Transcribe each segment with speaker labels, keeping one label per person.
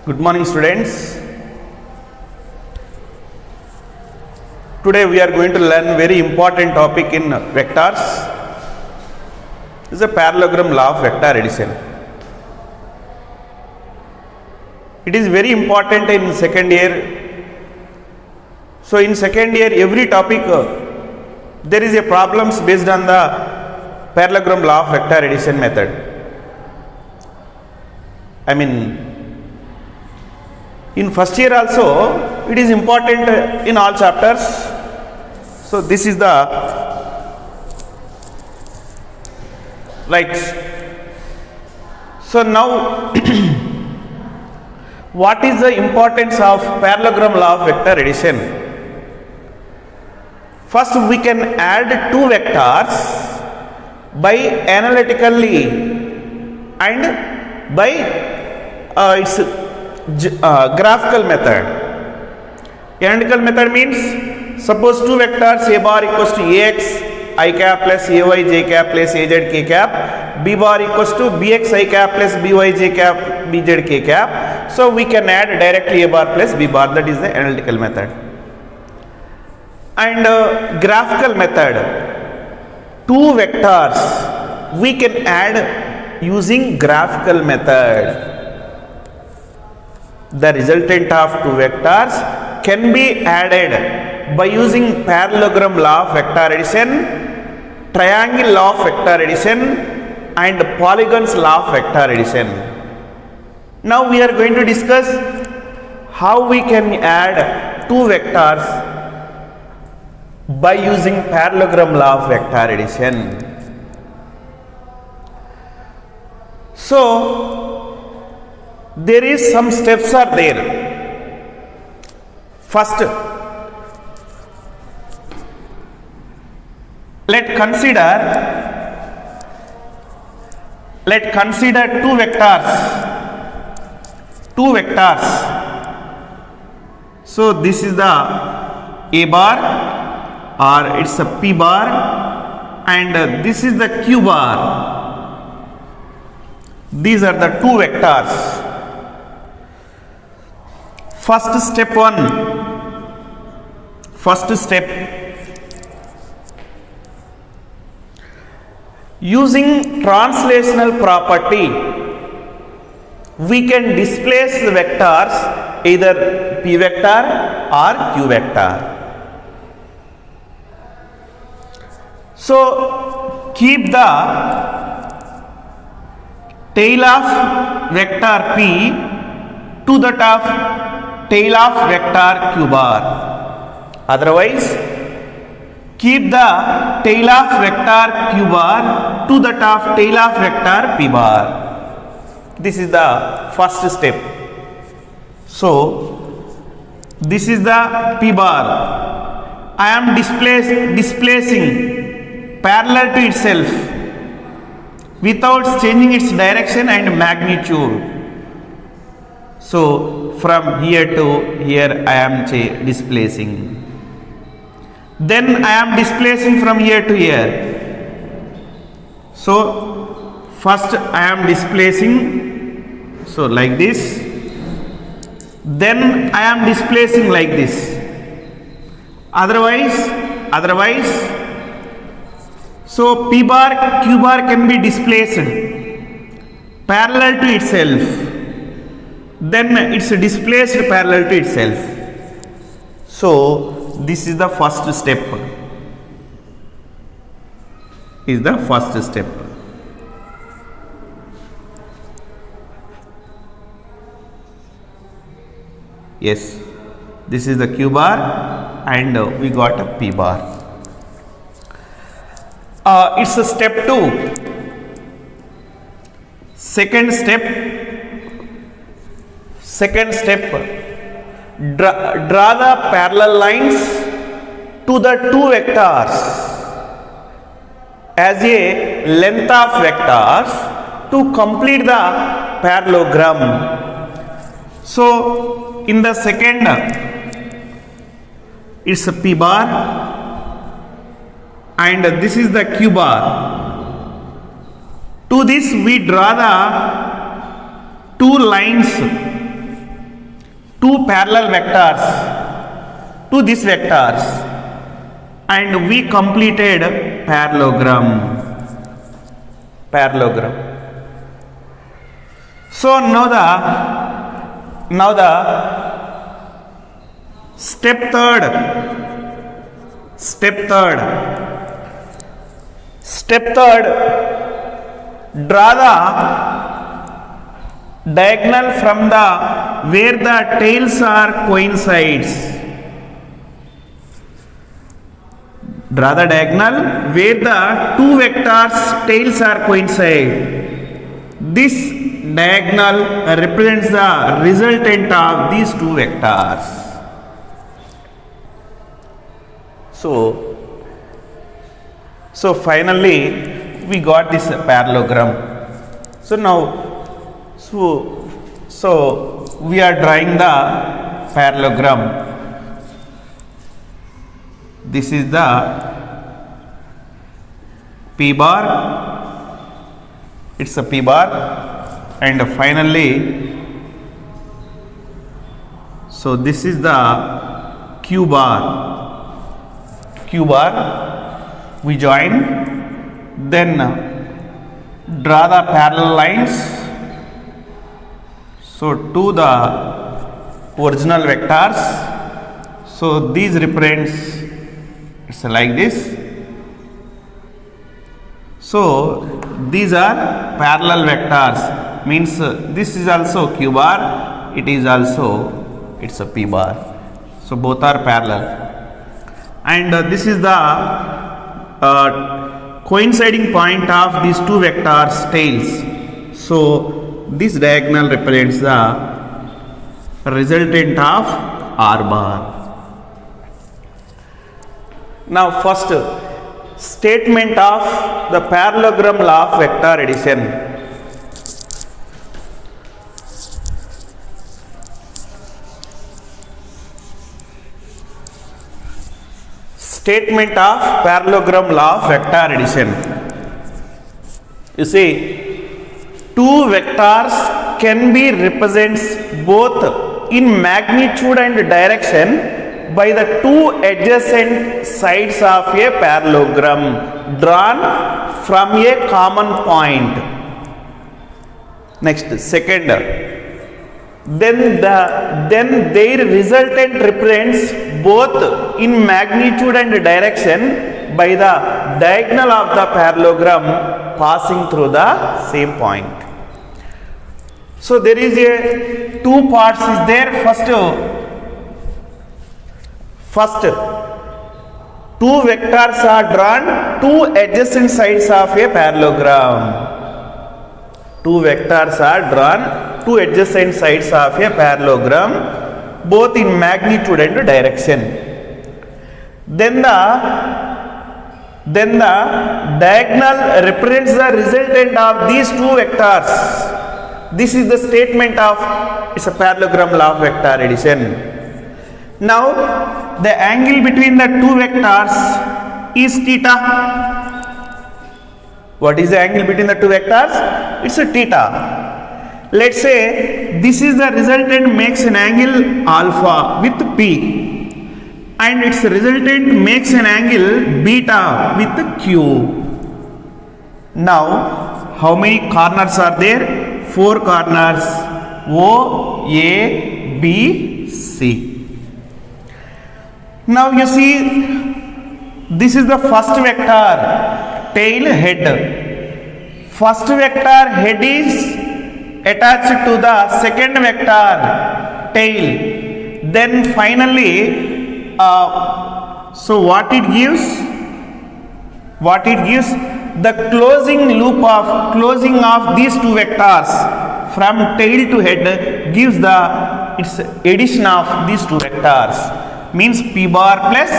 Speaker 1: Good morning, students. Today we are going to learn very important topic in vectors. This is a parallelogram law of vector addition. It is very important in second year. So in second year every topic there is a problems based on the parallelogram law of vector addition method. In first year also it is important in all chapters. So this is the right. So now what is the importance of parallelogram law of vector addition? First we can add two vectors by analytically and by its graphical method. Analytical method means suppose two vectors a bar equals to ax I cap plus ay j cap plus az k cap, b bar equals to bx I cap plus by j cap bz k cap. So we can add directly a bar plus b bar. That is the analytical method. And graphical method, two vectors we can add using graphical method. The resultant of two vectors can be added by using parallelogram law of vector addition, triangle law of vector addition and polygons law of vector addition. Now we are going to discuss how we can add two vectors by using parallelogram law of vector addition. So there is some steps are there. First, let consider two vectors. So this is the a bar or it's a p bar and this is the q bar. These are the two vectors. First step, using translational property, we can displace the vectors either p vector or q vector. So keep the tail of vector p to that of tail of vector q bar. Otherwise, keep the tail of vector q bar to that of tail of vector p bar. This is the first step. So this is the p bar. I am displacing parallel to itself without changing its direction and magnitude. So from here to here I am displacing. Then I am displacing from here to here. So first I am displacing, so like this. Then I am displacing like this. Otherwise, so p bar q bar can be displaced parallel to itself. Then it's displaced parallel to itself. So this is the first step. Yes, this is the q bar and we got a p bar. It's a step 2. Second step, draw the parallel lines to the two vectors as a length of vectors to complete the parallelogram. So in the second, it's a p bar and this is the q bar. To this we draw the two lines two parallel vectors to these vectors and we completed parallelogram. So now the step third, draw the diagonal from the where the tails are coincides. Draw the diagonal where the two vectors tails are coincide. This diagonal represents the resultant of these two vectors. So finally we got this parallelogram. So now so we are drawing the parallelogram. This is the P bar, it's a P bar, and finally so this is the Q bar. We join, then draw the parallel lines so to the original vectors. So these represents, it's like this. So these are parallel vectors, means this is also Q bar, it is also, it's a P bar. So both are parallel, and this is the coinciding point of these two vectors tails. So this diagonal represents the resultant of R bar. Now first statement of the parallelogram law of vector addition. Statement of parallelogram law of vector addition. You see, two vectors can be represented both in magnitude and direction by the two adjacent sides of a parallelogram drawn from a common point. Next, second, then their resultant represents both in magnitude and direction by the diagonal of the parallelogram passing through the same point. So there is a two parts is there. First two vectors are drawn two adjacent sides of a parallelogram. Two vectors are drawn two adjacent sides of a parallelogram both in magnitude and direction. Then the diagonal represents the resultant of these two vectors. This is the statement of, it's a parallelogram law of vector addition. Now the angle between the two vectors is theta. What is the angle between the two vectors? It's a theta. Let's say this is the resultant makes an angle alpha with P, and its resultant makes an angle beta with Q. Now how many corners are there? 4 corners, O, A, B, C. Now you see, this is the first vector, tail head. First vector head is attached to the second vector tail. Then finally, so what it gives? The closing loop of closing of these two vectors from tail to head gives the its addition of these two vectors, means P bar plus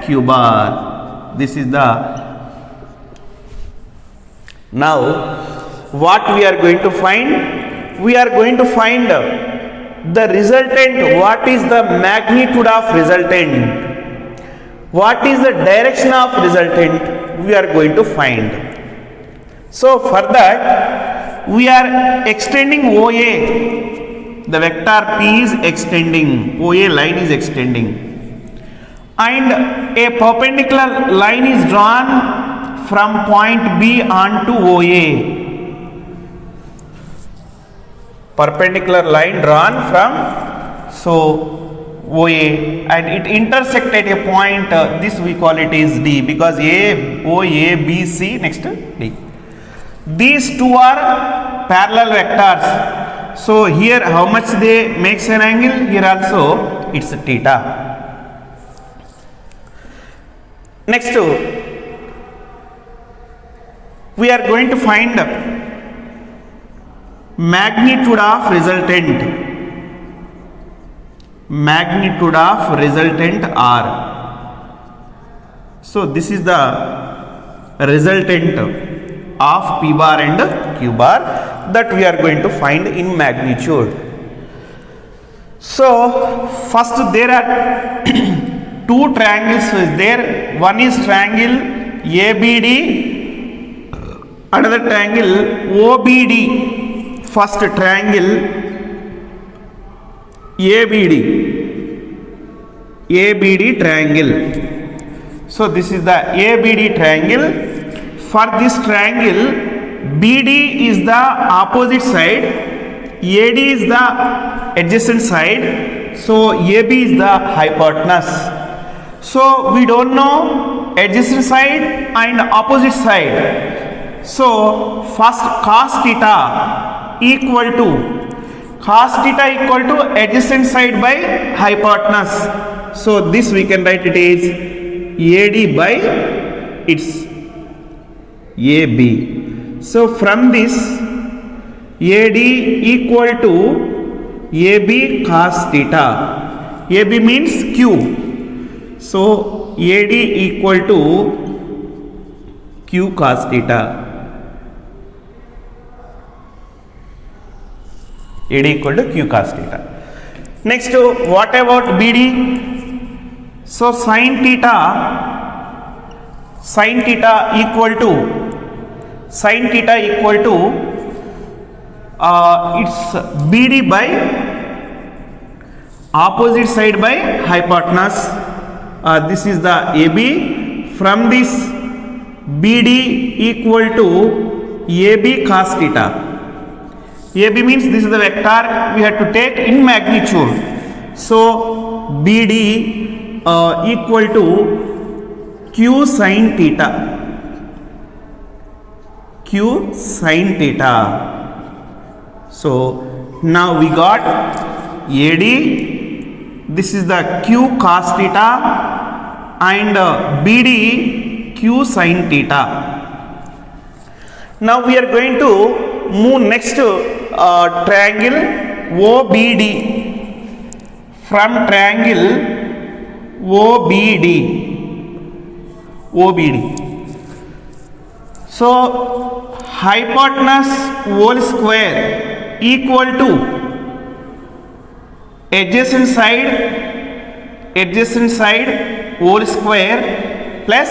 Speaker 1: Q bar. This is the, now what we are going to find? We are going to find the resultant. What is the magnitude of resultant? What is the direction of resultant? We are going to find. So for that we are extending OA the vector P is extending, OA line is extending, and a perpendicular line is drawn from point B onto OA. Perpendicular line drawn from OA, and it intersect at a point, this we call it is D, because OA, B, C, next D. These two are parallel vectors. So here how much they makes an angle? Here also it's theta. Next we are going to find magnitude of resultant. Magnitude of resultant R. So this is the resultant of P bar and Q bar that we are going to find in magnitude. So first there are two triangles is there. One is triangle ABD, another triangle OBD. First triangle ABD triangle. So this is the ABD triangle. For this triangle, BD is the opposite side, AD is the adjacent side, so AB is the hypotenuse. So we don't know adjacent side and opposite side. So first cos theta equal to adjacent side by hypotenuse. So this we can write it is AD by its AB. So from this AD equal to AB cos theta. AB means Q. So AD equal to Q cos theta. AD equal to Q cos theta. Next, what about BD? So sin theta equal to it's BD by opposite side by hypotenuse. This is the AB. From this BD equal to AB cos theta. AB means this is the vector we have to take in magnitude. So BD equal to Q sin theta. Q sin theta. So now we got AD. This is the Q cos theta, and BD Q sin theta. Now we are going to move next triangle OBD. From triangle OBD. So hypotenuse whole square equal to adjacent side whole square plus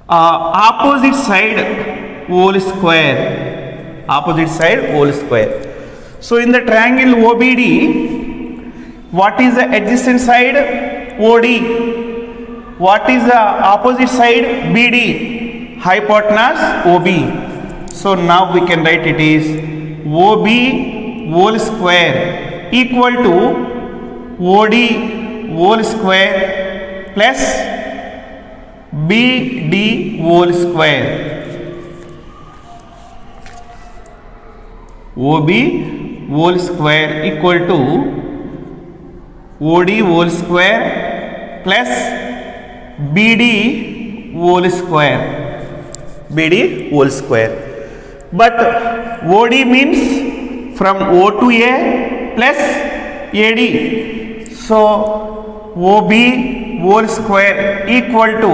Speaker 1: opposite side whole square. So in the triangle OBD, what is the adjacent side? OD. What is the opposite side? BD. Hypotenuse OB. So now we can write it is OB whole square equal to OD whole square plus BD whole square. OB whole square equal to OD whole square plus BD whole square. But OD means from O to A plus AD. So OB whole square equal to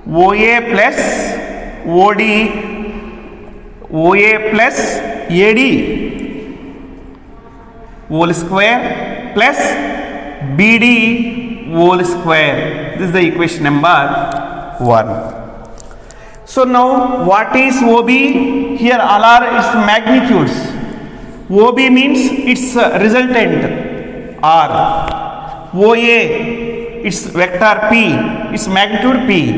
Speaker 1: OA plus AD whole square plus BD whole square. This is the equation number 1. So now what is OB? Here all are its magnitudes. OB means its resultant R. OA its vector P, its magnitude P,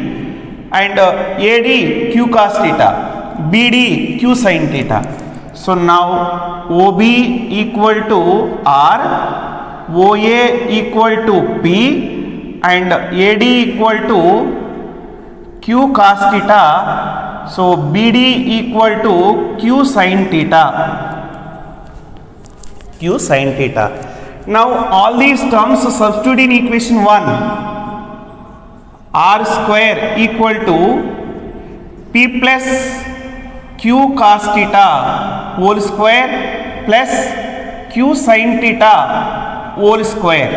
Speaker 1: and AD Q cos theta, BD Q sin theta. So now OB equal to R, OA equal to P, and AD equal to Q cos theta. So BD equal to Q sin theta. Q sin theta. Now all these terms substitute in equation 1. R square equal to P plus Q cos theta whole square plus Q sin theta whole square.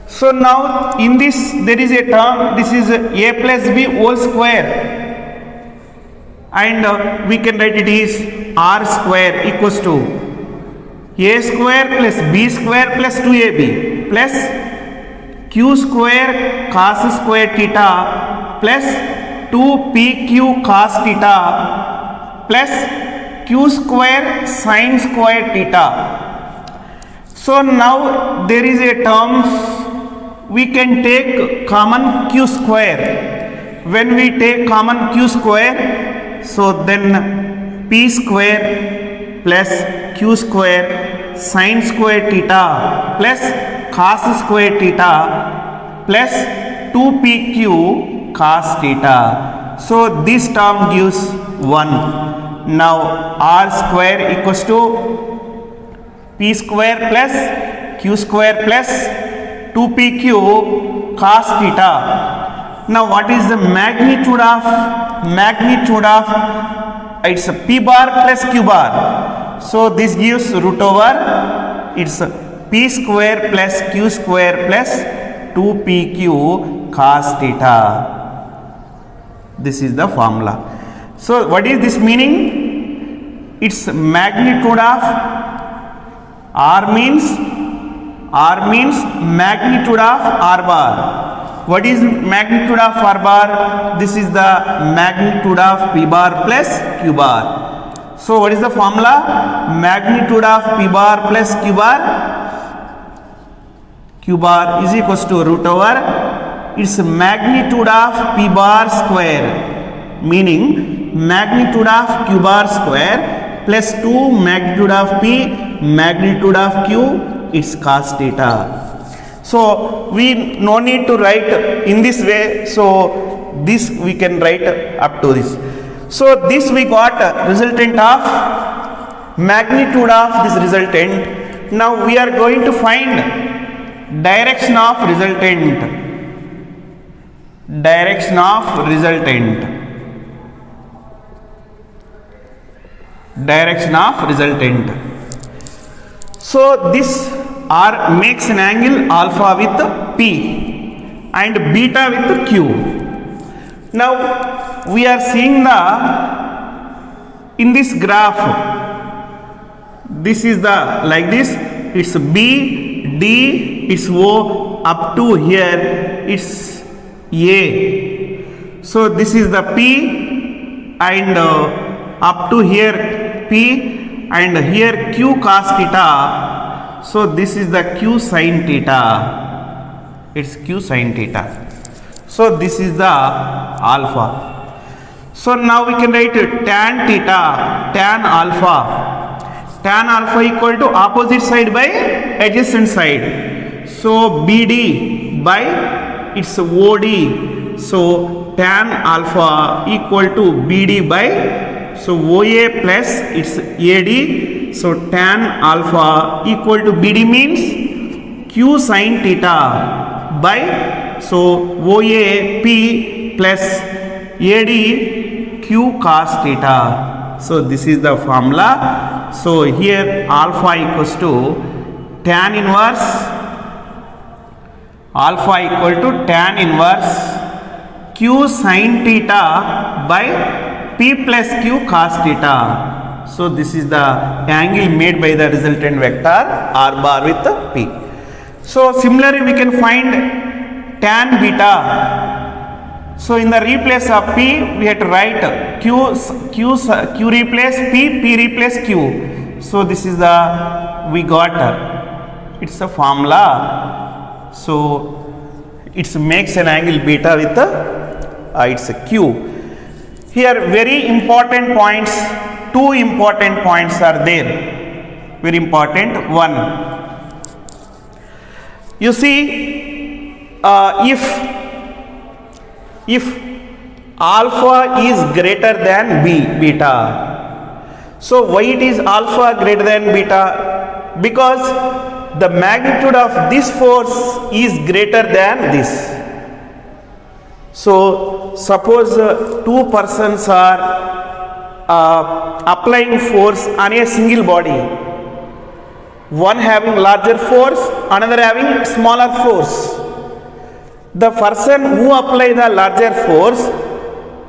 Speaker 1: So now in this there is a term, this is A plus B whole square, and we can write it is R square equals to A square plus B square plus 2AB plus Q square cos square theta plus 2PQ cos theta plus Q square sin square theta. So now there is a terms we can take common Q square. When we take common Q square, so then P square plus Q square sin square theta plus cos square theta plus 2PQ cos theta. So this term gives 1. Now R square equals to P square plus Q square plus 2PQ cos theta. Now what is the magnitude of it's a P bar plus Q bar. So this gives root over, it's P square plus Q square plus 2PQ cos theta. This is the formula. So what is this meaning? It's magnitude of R means magnitude of R bar. What is magnitude of R bar? This is the magnitude of P bar plus Q bar. So what is the formula? Magnitude of P bar plus Q bar is equals to root over its magnitude of P bar square, meaning magnitude of Q bar square plus 2 magnitude of P magnitude of Q, its cos theta. So we no need to write in this way, so this we can write up to this. So this we got resultant of magnitude of this resultant. Now we are going to find direction of resultant. So this R makes an angle alpha with P and beta with Q. Now we are seeing in this graph, this is the like this, it's B, D, it's O, up to here it's A. So this is the P, and up to here P, and here Q cos theta. So this is the Q sin theta. It's Q sin theta. So this is the alpha. So now we can write tan theta, tan alpha. Tan alpha equal to opposite side by adjacent side. So BD by its OD. So tan alpha equal to BD by, so OA plus its AD. So tan alpha equal to BD means Q sin theta by, so OA P plus AD Q cos theta. So this is the formula. So here alpha equals to tan inverse, alpha equal to tan inverse Q sin theta by P plus Q cos theta. So this is the angle made by the resultant vector R bar with P. So similarly we can find tan beta. So in the replace of P we have to write Q replace P, P replace Q. So this is the, we got, it's a formula. So it makes an angle beta with it's a Q. Here very important points, two important points are there. Very important. One, you see, if alpha is greater than beta, so why it is alpha greater than beta? Because the magnitude of this force is greater than this. So suppose two persons are applying force on a single body, one having larger force, another having smaller force. The person who apply the larger force,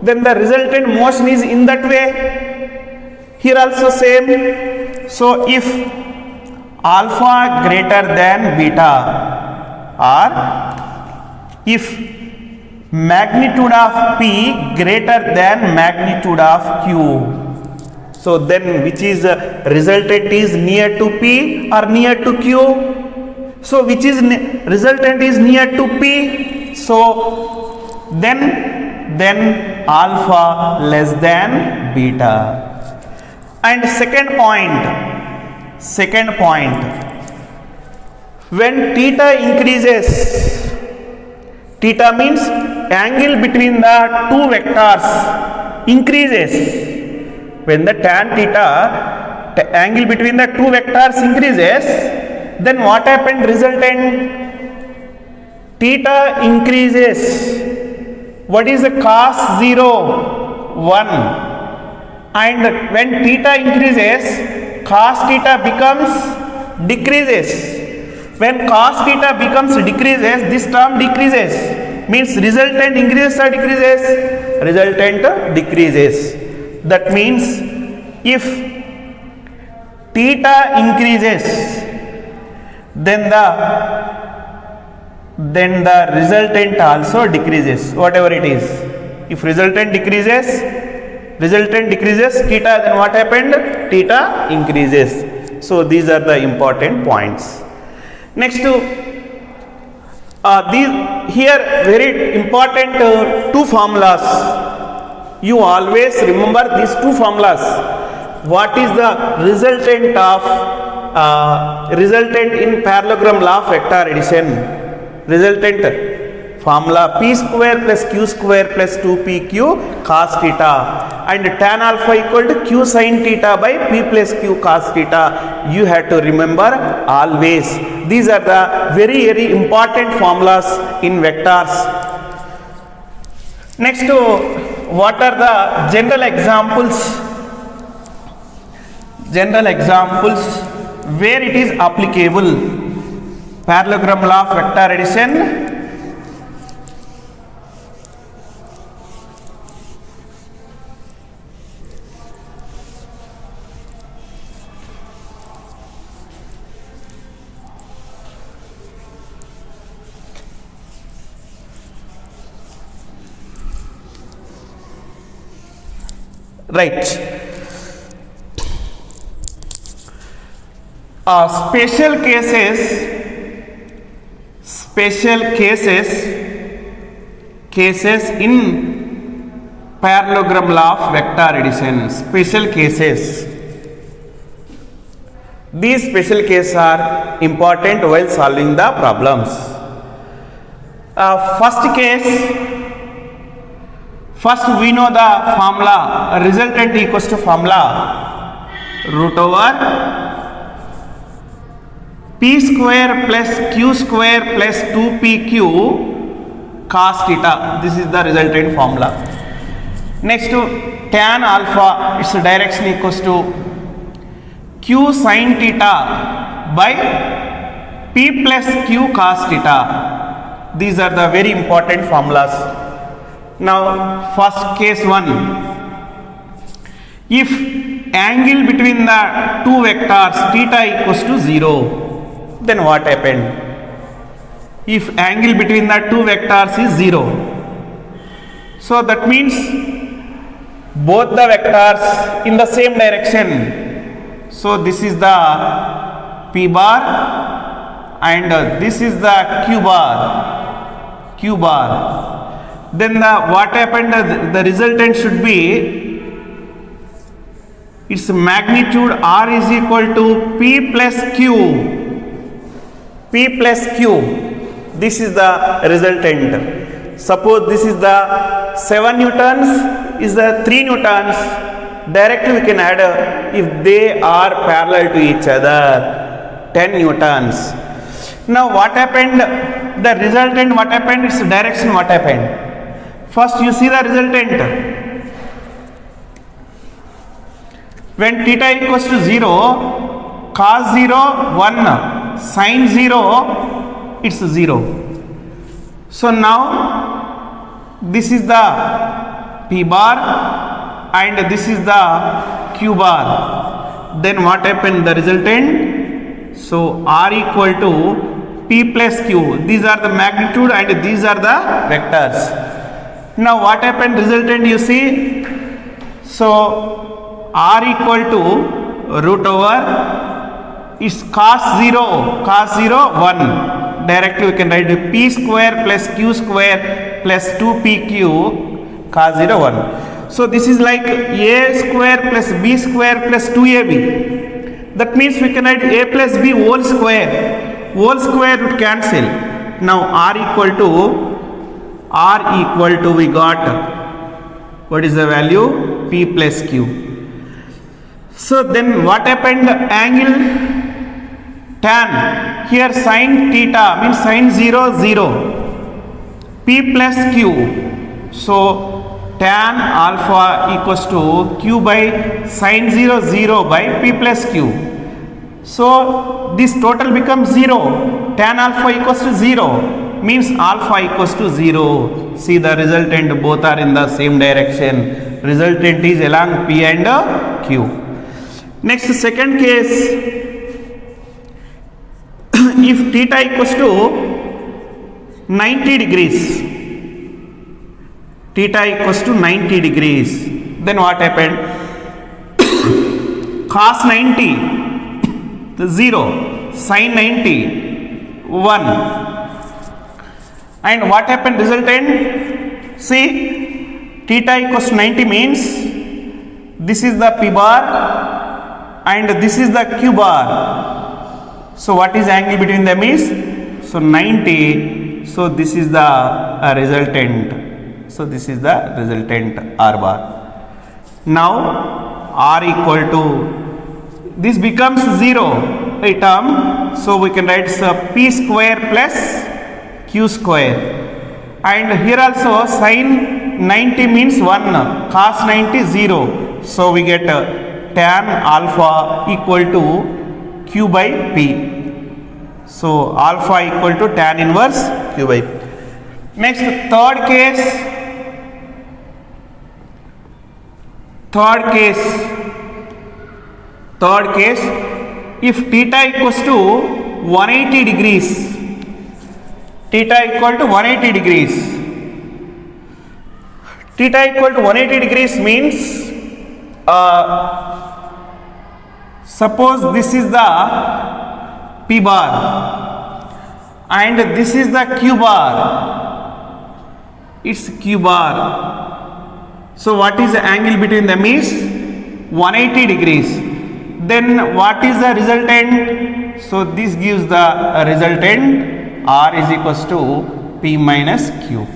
Speaker 1: then the resultant motion is in that way. Here also same. So if alpha greater than beta, or if magnitude of P greater than magnitude of Q, so then which is resultant is near to P or near to Q? So which is resultant is near to P, so then alpha less than beta. And second point, when theta increases, theta means angle between the two vectors increases. When the tan theta, angle between the two vectors increases, then what happened? Resultant theta increases. What is the cos 0? 1. And when theta increases, cos theta becomes decreases. When cos theta becomes decreases, this term decreases. Means resultant increases or decreases? Resultant decreases. That means if theta increases, then the resultant also decreases, whatever it is. If resultant decreases theta, then what happened? Theta increases. So these are the important points. Next to here very important two formulas. You always remember these two formulas. What is the resultant of resultant in parallelogram law of vector addition? Resultant formula P square plus Q square plus 2PQ cos theta, and tan alpha equal to Q sin theta by P plus Q cos theta. You have to remember always. These are the very, very important formulas in vectors. Next, what are the general examples? General examples where it is applicable. Parallelogram law of vector addition. Right. Special cases in parallelogram law of vector addition. Special cases. These special cases are important while solving the problems. First case. First we know the formula, resultant equals to formula root over P square plus Q square plus 2PQ cos theta. This is the resultant formula. Next to tan alpha, its direction equals to Q sin theta by P plus Q cos theta. These are the very important formulas. Now first case 1, if angle between the two vectors theta equals to 0, then what happened? If angle between the two vectors is 0, so that means both the vectors in the same direction, So this is the P bar and this is the Q bar. Then what happened, the resultant should be its magnitude R is equal to P plus Q. This is the resultant. Suppose this is the 7 newtons, is the 3 newtons. Directly we can add if they are parallel to each other, 10 newtons. Now what happened, the resultant what happened, its direction what happened. First you see the resultant. When theta equals to 0, cos 0, 1, sin 0, it's 0. So now this is the P bar and this is the Q bar. Then what happened, the resultant? So R equal to P plus Q. These are the magnitude and these are the vectors. Now what happened, resultant you see? So R equal to root over is cos 0, 1. Directly we can write P square plus Q square plus 2PQ cos 0, 1. So this is like A square plus B square plus 2AB. That means we can write A plus B whole square. Whole square would cancel. Now R equal to we got, what is the value? P plus Q. So then what happened, angle tan, here sin theta means sin 0, 0, P plus Q. So tan alpha equals to Q by sin 0, 0 by P plus Q. So this total becomes 0. Tan alpha equals to 0 means alpha equals to 0. See the resultant, both are in the same direction. Resultant is along P and Q. Next, second case, if theta equals to 90 degrees, theta equals to 90 degrees, then what happened? Cos 90, 0, sin 90, 1. And what happened, resultant? See, theta equals to 90 means this is the P bar and this is the Q bar. So what is angle between them is, so 90. So this is the resultant. So this is the resultant R bar. Now R equal to, this becomes 0 a term. So we can write P square plus Q square. And here also sin 90 means 1, cos 90 0. So we get tan alpha equal to Q by P. So alpha equal to tan inverse Q by P. Next, third case, if theta equals to 180 degrees, theta equal to 180 degrees. Theta equal to 180 degrees means, suppose this is the P bar and this is the Q bar. It's Q bar. So what is the angle between them is 180 degrees. Then what is the resultant? So this gives the resultant R is equals to P minus Q.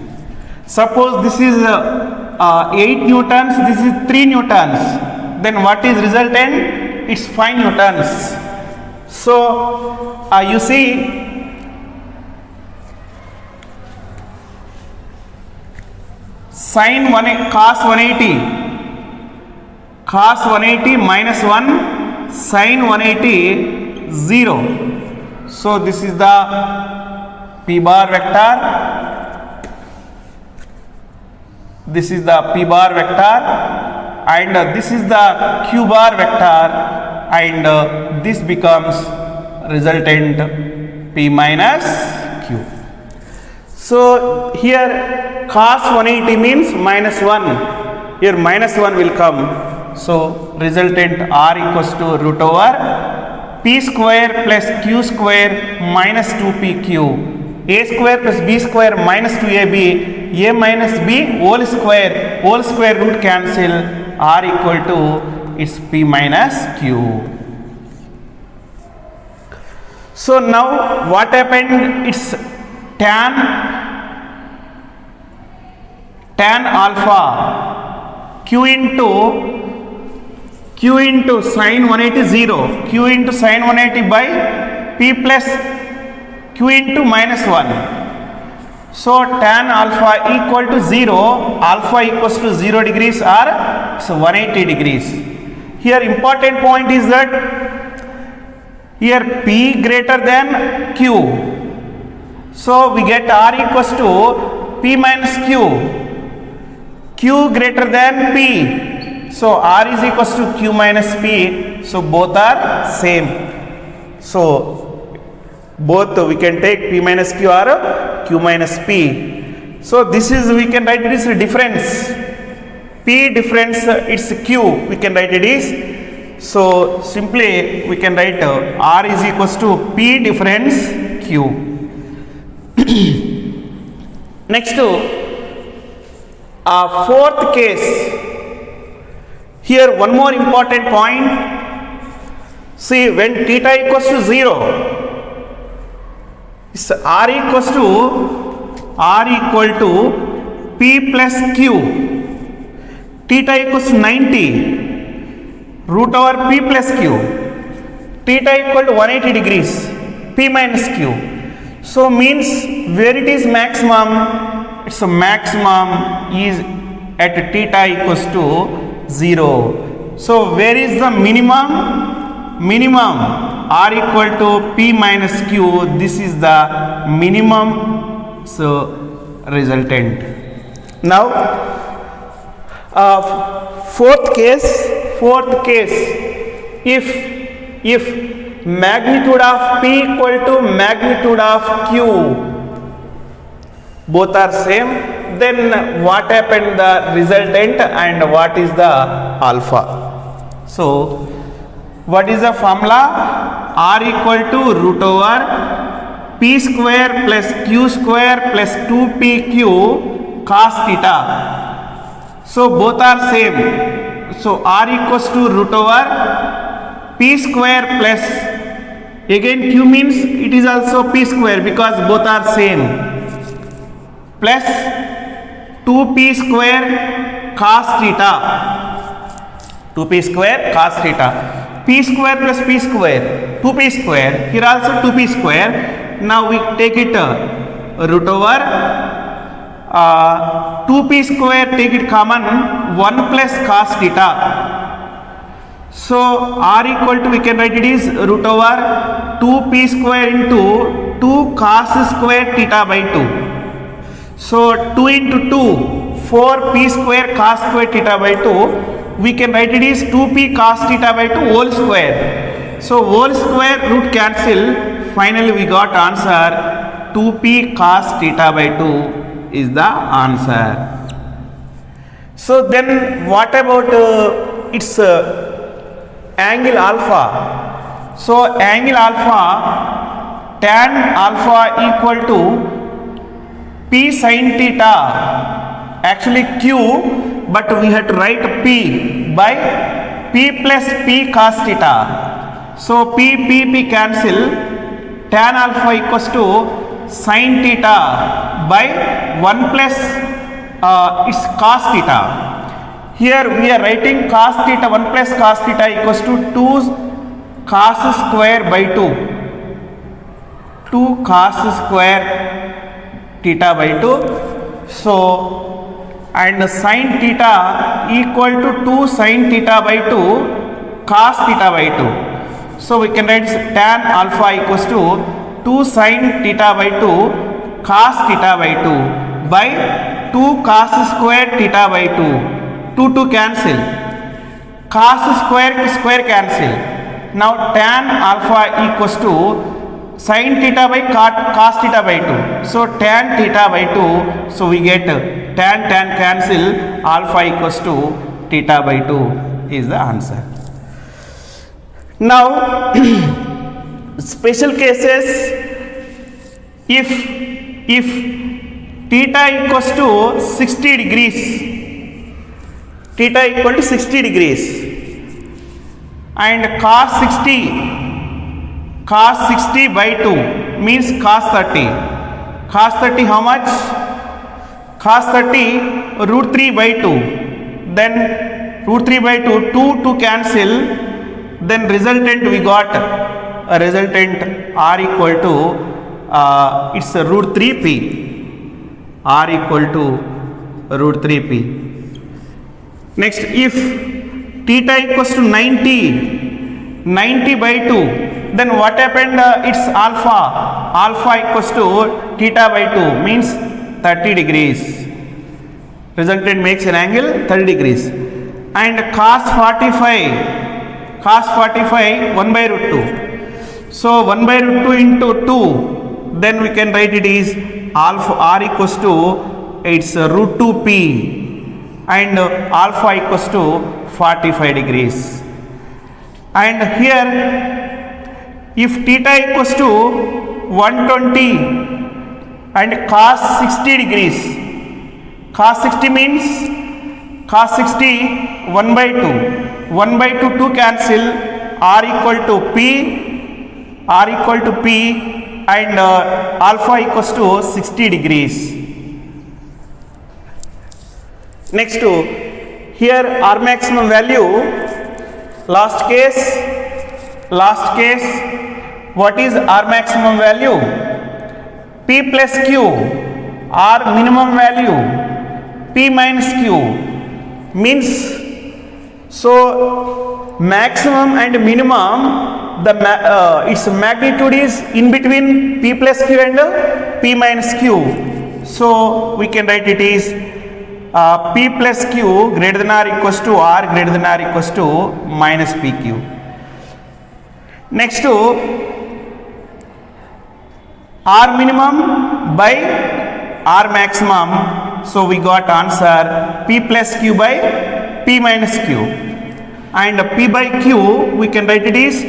Speaker 1: Suppose this is 8 newtons, this is 3 newtons. Then what is resultant? It's 5 newtons. So you see, cos 180 minus 1, sin 180 0. So this is the P bar vector, this is the P bar vector, and this is the Q bar vector, and this becomes resultant P minus Q. So here cos 180 means minus 1, here minus 1 will come. So resultant r equals to root over p square plus q square minus 2pq, a square plus b square minus 2ab, a minus b whole square root cancel, r equal to it's p minus q. So now what happened? It's tan alpha q into sin 180 0, q into sin 180 by p plus q into minus 1. So tan alpha equal to 0, alpha equals to 0 degrees or so 180 degrees. Here important point is that here p greater than q, so we get r equals to p minus q greater than p, so r is equals to q minus p, so both are same. So both we can take p minus q or q minus p. So this is, we can write it is a difference, p difference, it's q, we can write it is. So simply we can write r is equals to p difference q. Next fourth case. Here one more important point. See, when theta equals to 0, it's r equal to p plus q. Theta equals to 90, root over p plus q. Theta equal to 180 degrees, p minus q. So means where it is maximum, it's a maximum is at theta equals to 0. So where is the minimum? Minimum r equal to p minus q. This is the minimum, so resultant. Now fourth case, if magnitude of p equal to magnitude of q, both are same, then what happened the resultant and what is the alpha? So what is the formula? R equal to root over p square plus q square plus 2pq cos theta. So both are same. So r equals to root over p square plus, again q means it is also p square because both are same, plus 2p square cos theta, 2p square cos theta, p square plus p square, 2p square, here also 2p square. Now we take it root over 2p square, take it common, 1 plus cos theta. So r equal to, we can write it is root over 2p square into 2 cos square theta by 2. So 2 into 2, 4p square cos square theta by 2, we can write it is 2p cos theta by 2 whole square. So whole square root cancel, finally we got answer 2p cos theta by 2 is the answer. So then what about its angle alpha? So angle alpha, tan alpha equal to p sin theta, actually q, but we had to write p by p plus p cos theta. So p cancel, tan alpha equals to sin theta by 1 plus its cos theta. Here we are writing cos theta, 1 plus cos theta equals to 2 cos square by 2, 2 cos square theta by 2. So and sin theta equal to 2 sin theta by 2 cos theta by 2. So we can write tan alpha equals to 2 sin theta by 2 cos theta by 2 by 2 cos square theta by 2, 2 cancel, cos square cancel. Now tan alpha equals to sin theta by cos theta by 2. So tan theta by 2. So we get tan cancel, alpha equals to theta by 2. is the answer. Now special cases, if theta equals to 60 degrees, theta equal to 60 degrees and cos 60 by 2 means cos 30. Cos 30 how much? Cos 30 root 3 by 2. Then root 3 by 2 cancel. Then resultant we got a resultant r equal to it's a root 3p. R equal to root 3p. Next, if theta equals to 90 by 2, then what happened? It's alpha. Alpha equals to theta by 2 means 30 degrees. Resultant makes an angle 30 degrees. And cos 45 1 by root 2. So 1 by root 2 into 2, then we can write it is alpha r equals to it's root 2p and alpha equals to 45 degrees. And here if theta equals to 120 and cos 60 degrees, cos 60 means cos 60 1 by 2, 1 by 2 cancel, r equal to p and alpha equals to 60 degrees. Next to here r maximum value, last case, what is r maximum value? P plus q, r minimum value, p minus q means, so maximum and minimum, its magnitude is in between p plus q and p minus q. So we can write it is p plus q greater than or equals to r greater than or equals to minus pq. Next to r minimum by r maximum, so we got answer p plus q by p minus q, and p by q we can write it is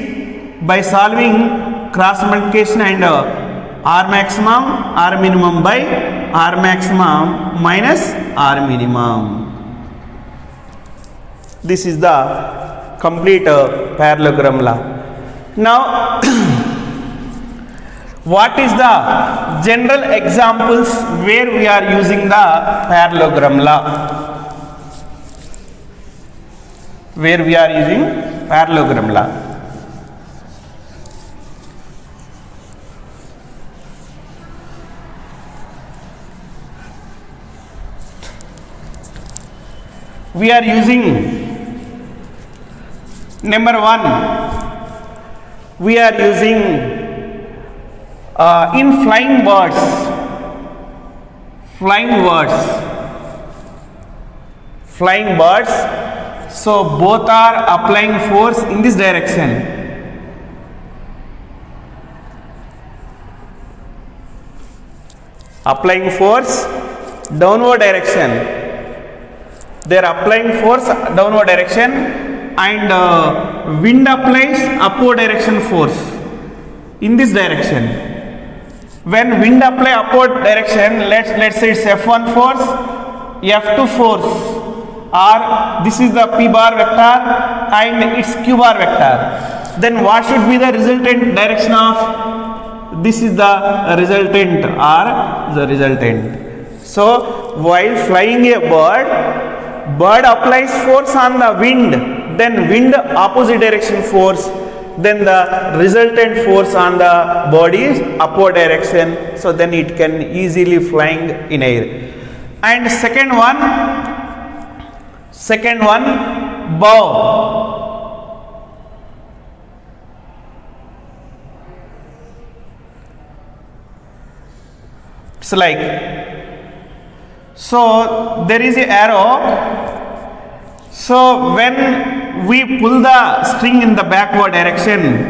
Speaker 1: by solving cross multiplication and r maximum, r minimum by r maximum minus r minimum. This is the complete parallelogram law. Now what is the general examples where we are using the parallelogram law? Where we are using parallelogram law? We are using number 1, we are using in flying birds, so both are applying force in this direction. Applying force downward direction. They are applying force downward direction, and wind applies upward direction force in this direction. When wind apply upward direction, let's say it's F1 force, F2 force, or this is the P bar vector and its Q bar vector. Then what should be the resultant direction of? This is the resultant or the resultant. So while flying a bird applies force on the wind, then wind opposite direction force, then the resultant force on the body is upward direction, so then it can easily flying in air. And second one bow. It's like, so there is an arrow, so when we pull the string in the backward direction,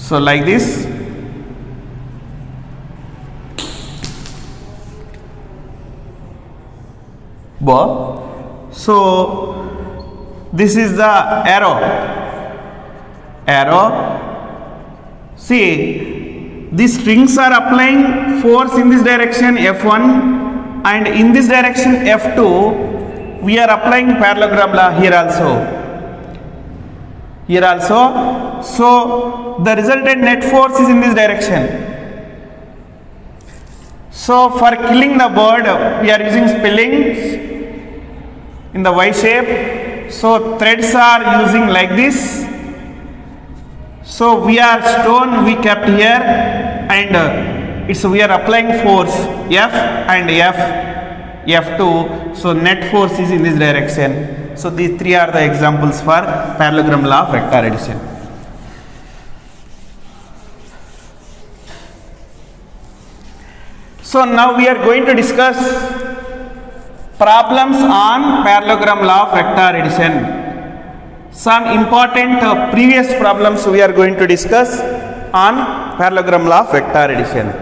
Speaker 1: So like this. So this is the arrow. See, these strings are applying force in this direction F1, and in this direction F2. We are applying parallelogram law here also. So the resultant net force is in this direction. So for killing the bird, we are using spillings in the Y shape. So threads are using like this. So we are stone we kept here, and we are applying force F and F2. So net force is in this direction. So these three are the examples for parallelogram law of vector addition. So now we are going to discuss problems on parallelogram law of vector addition. Some important previous problems we are going to discuss on parallelogram law of vector addition.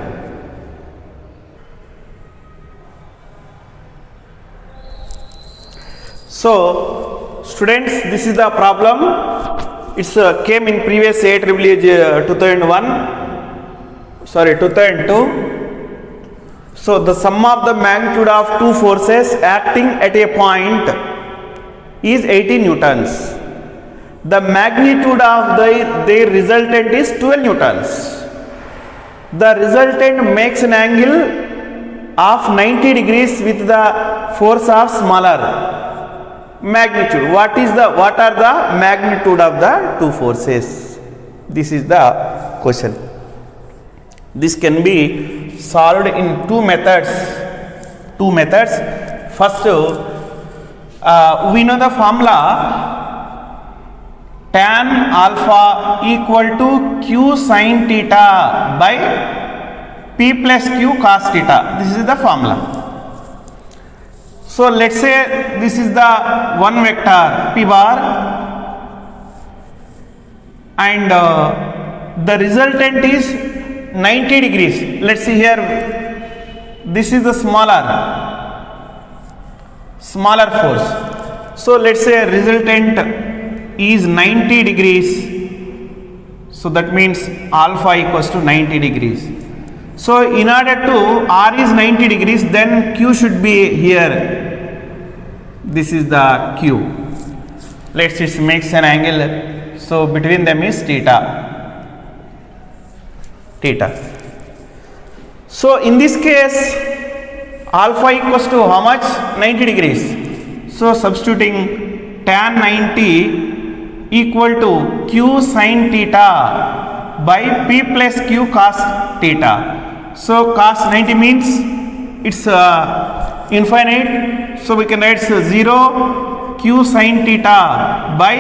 Speaker 1: So students, this is the problem. It's came in previous AAA 2002. So the sum of the magnitude of two forces acting at a point is 80 newtons. The magnitude of their resultant is 12 newtons. The resultant makes an angle of 90 degrees with the force of smaller magnitude. What are the magnitude of the two forces? This is the question. This can be solved in two methods. First, we know the formula tan alpha equal to q sin theta by p plus q cos theta. This is the formula. So let's say this is the one vector p bar, and the resultant is 90 degrees. Let's see here, this is the smaller force. So let's say resultant is 90 degrees. So that means alpha equals to 90 degrees. So in order to R is 90 degrees, then Q should be here. This is the Q. Let's just make an angle. So between them is theta. So in this case, alpha equals to how much? 90 degrees. So substituting tan 90 equal to q sin theta by p plus q cos theta. So cos 90 means it's infinite. So we can write 0 q sin theta by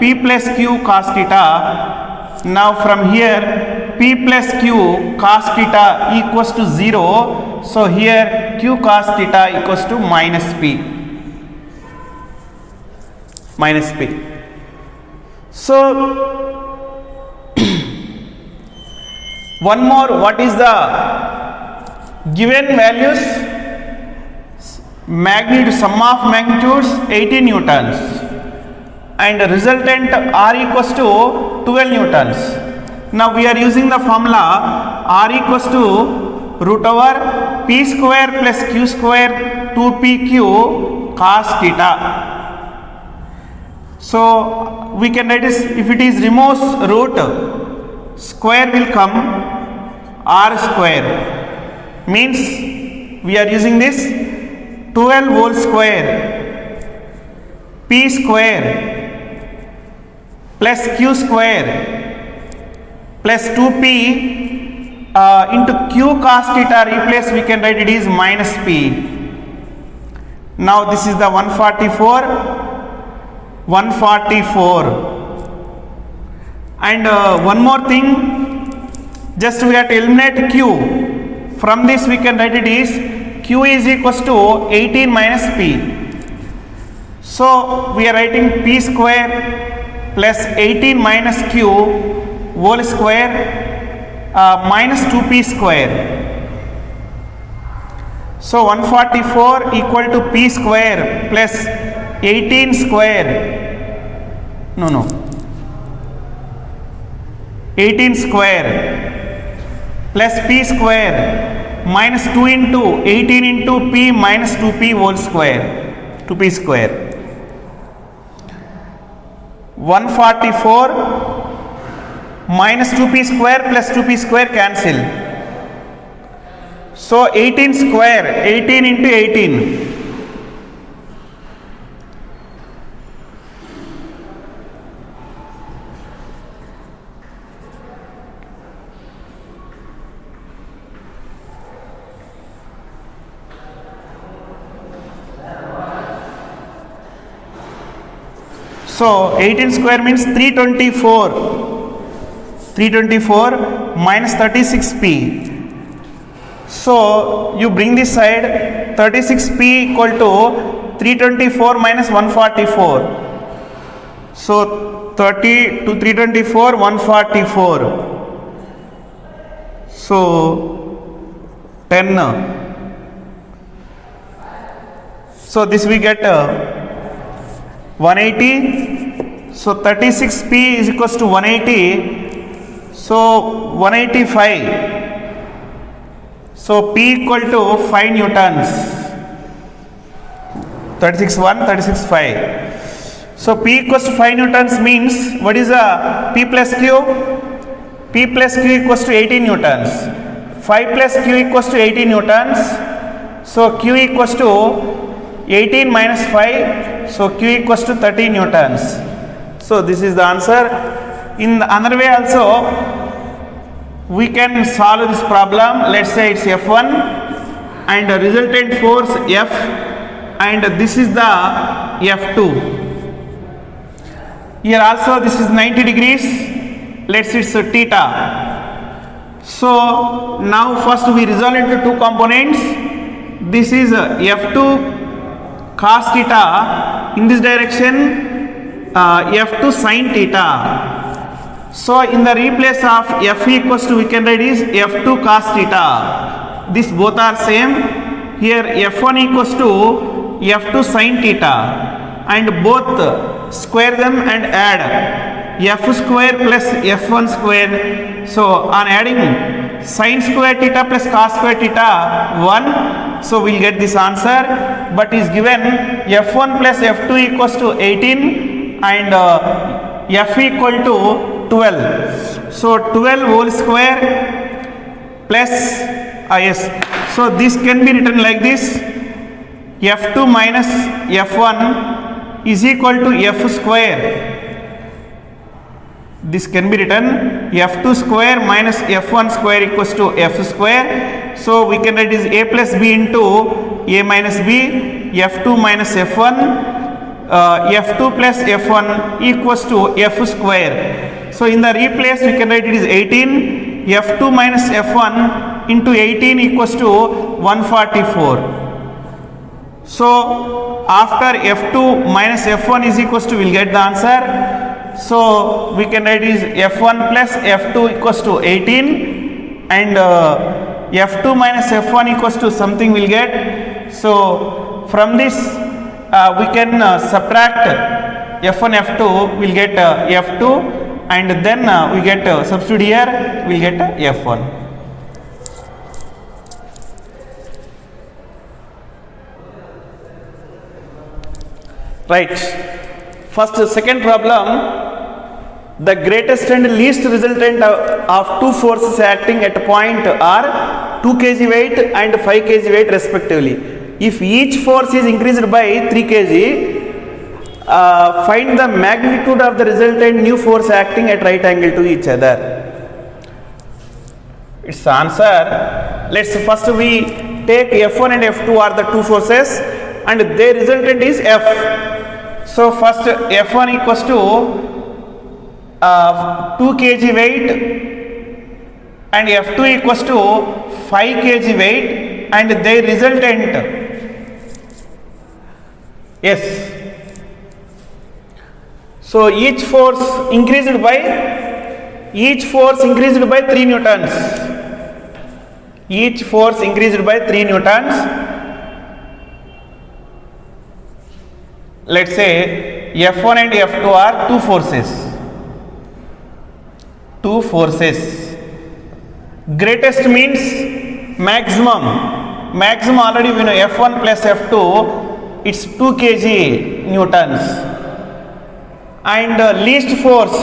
Speaker 1: p plus q cos theta. Now from here p plus q cos theta equals to 0. So here q cos theta equals to minus p. So one more, what is the given values? Sum of magnitudes 80 newtons and resultant R equals to 12 newtons. Now we are using the formula R equals to root over p square plus q square 2pq cos theta. So we can write this, if it is removes root, square will come, R square means we are using this 12 whole square p square plus q square plus 2p into q cos theta, replace, we can write it is minus p. Now this is the 144 and one more thing, just we have to eliminate q. From this we can write it is q is equals to 18 minus p. So we are writing p square plus 18 minus q whole square minus 2p square. So 144 equal to p square plus 18 square. No. 18 square plus p square minus 2 into 18 into p minus 2p whole square, 2p square. 144 minus 2p square plus 2p square cancel. So 18 square, 18 into 18. So 18 square means 324. 324 minus 36p. So you bring this side, 36p equal to 324 minus 144. So 30 to 324, 144. So 10. So this we get 180. So 36p is equals to 180. So 185. So P equal to 5 newtons. 36 1, 36 5. So P equals to 5 newtons means what is P plus Q? P plus Q equals to 18 newtons. 5 plus Q equals to 18 newtons. So Q equals to 18 minus 5. So Q equals to 30 newtons. So this is the answer. In the other way also, we can solve this problem. Let's say it's F1 and the resultant force F, and this is the F2. Here also this is 90 degrees. Let's say it's theta. So now first we resolve into two components. This is F2 cos theta, in this direction F2 sin theta. So in the replace of F equals to, we can write is F2 cos theta. This both are same. Here F1 equals to F2 sin theta, and both square them and add F square plus F1 square. So on adding sin square theta plus cos square theta 1, so we'll get this answer. But is given F1 plus F2 equals to 18 and F equal to 12. So 12 whole square plus yes. So this can be written like this: F2 minus F1 is equal to F square. This can be written F2 square minus F1 square equals to F square. So we can write is A plus B into A minus B, F2 minus F1. F2 plus F1 equals to F square. So in the replace we can write it is 18. F2 minus F1 into 18 equals to 144. So after F2 minus F1 is equals to, we'll get the answer. So we can write is F1 plus F2 equals to 18, and F2 minus F1 equals to something we'll get. So from this we can subtract F1 F2, we'll get F2, and then we get substitute here, we'll get F1. Right. First, second problem. The greatest and least resultant of two forces acting at a point are 2 kg weight and 5 kg weight respectively. If each force is increased by 3 kg, find the magnitude of the resultant new force acting at right angle to each other. Its the answer. Let's first we take F1 and F2 are the two forces and their resultant is F. So first F1 equals to 2 kg weight and F2 equals to 5 kg weight, and their resultant, yes. So each force increased by each force increased by 3 newtons. Each force increased by 3 newtons. Let's say F1 and F2 are two forces. Two forces. Greatest means maximum. Maximum already we know, F1 plus F2, it's 2 kg newtons. And least force,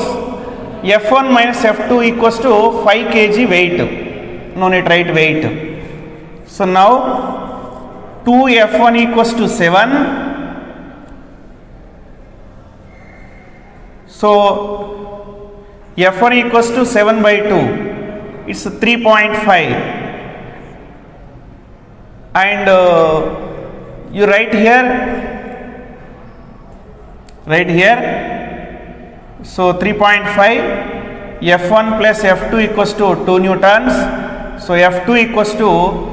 Speaker 1: F1 minus F2 equals to 5 kg weight. No need write weight. So now 2F1 equals to 7. So F1 equals to 7 by 2. It's 3.5. And you write here. So 3.5. F1 plus F2 equals to 2 newtons. So F2 equals to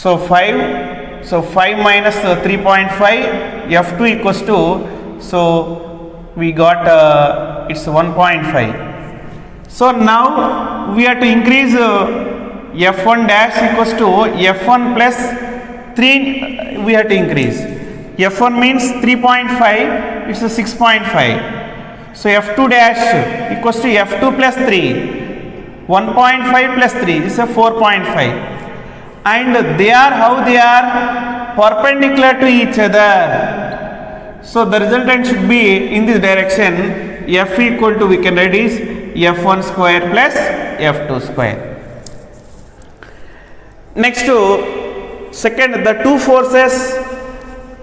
Speaker 1: 5. So 5 minus 3.5, F2 equals to, so we got it's 1.5. So now we have to increase F1 dash equals to F1 plus 3, we have to increase. F1 means 3.5, it's a 6.5. So F2 dash equals to F2 plus 3, 1.5 plus 3 is a 4.5. And they are, how they are? Perpendicular to each other. So the resultant should be in this direction. F equal to, we can write is F1 square plus F2 square. Next to second, the two forces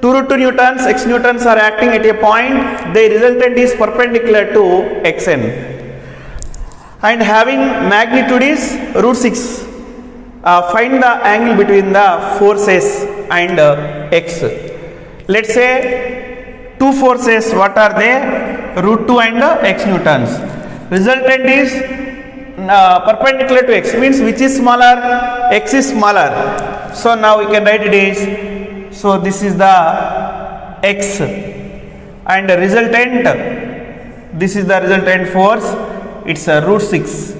Speaker 1: 2 root 2 newtons, x newtons are acting at a point. The resultant is perpendicular to xn. And having magnitude is root 6. Find the angle between the forces and x. Let's say two forces, what are they? Root 2 and x newtons. Resultant is perpendicular to x, means which is smaller? X is smaller. So now we can write it is, so this is the x and the resultant, this is the resultant force, it's a root 6.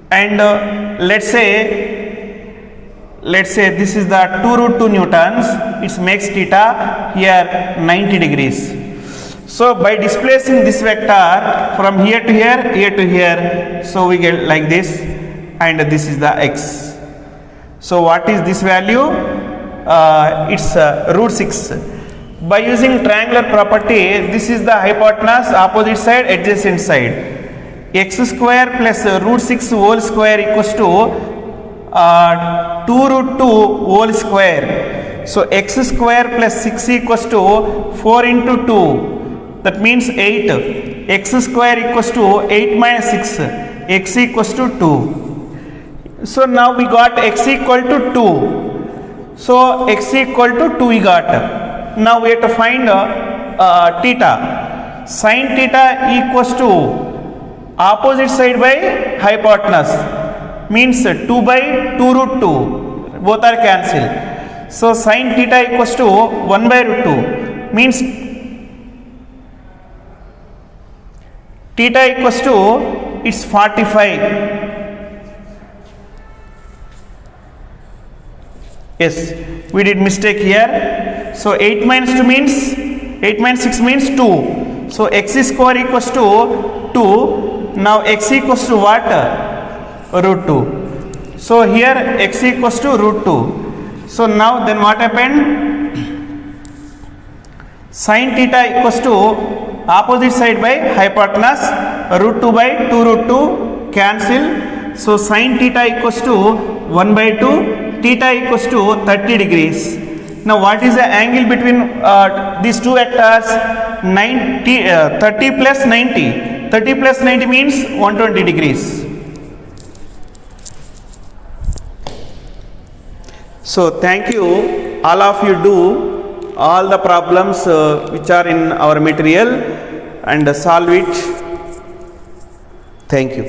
Speaker 1: And let's say this is the 2 root 2 newtons, it makes theta here 90 degrees. So by displacing this vector from here to here, so we get like this, and this is the x. So what is this value? It's root 6. By using triangular property, this is the hypotenuse, opposite side, adjacent side. X square plus root 6 whole square equals to 2 root 2 whole square. So x square plus 6 equals to 4 into 2. That means 8. X square equals to 8 minus 6. X equals to 2. So now we got x equal to 2. So x equal to 2 we got. Now we have to find theta. Sin theta equals to opposite side by hypotenuse. Means 2 by 2 root 2. Both are cancelled. So sin theta equals to 1 by root 2. Means theta equals to, it's 45. Yes, we did mistake here. So 8 minus 2 means, 8 minus 6 means 2. So x square equals to 2. Now x equals to what? Root 2. So here x equals to root 2. So now then what happened? Sin theta equals to opposite side by hypotenuse, root 2 by 2 root 2 cancel. So sin theta equals to 1 by 2, theta equals to 30 degrees. Now what is the angle between these two vectors? 30 plus 90. 30 plus 90 means 120 degrees. So thank you. All of you do all the problems which are in our material and solve it. Thank you.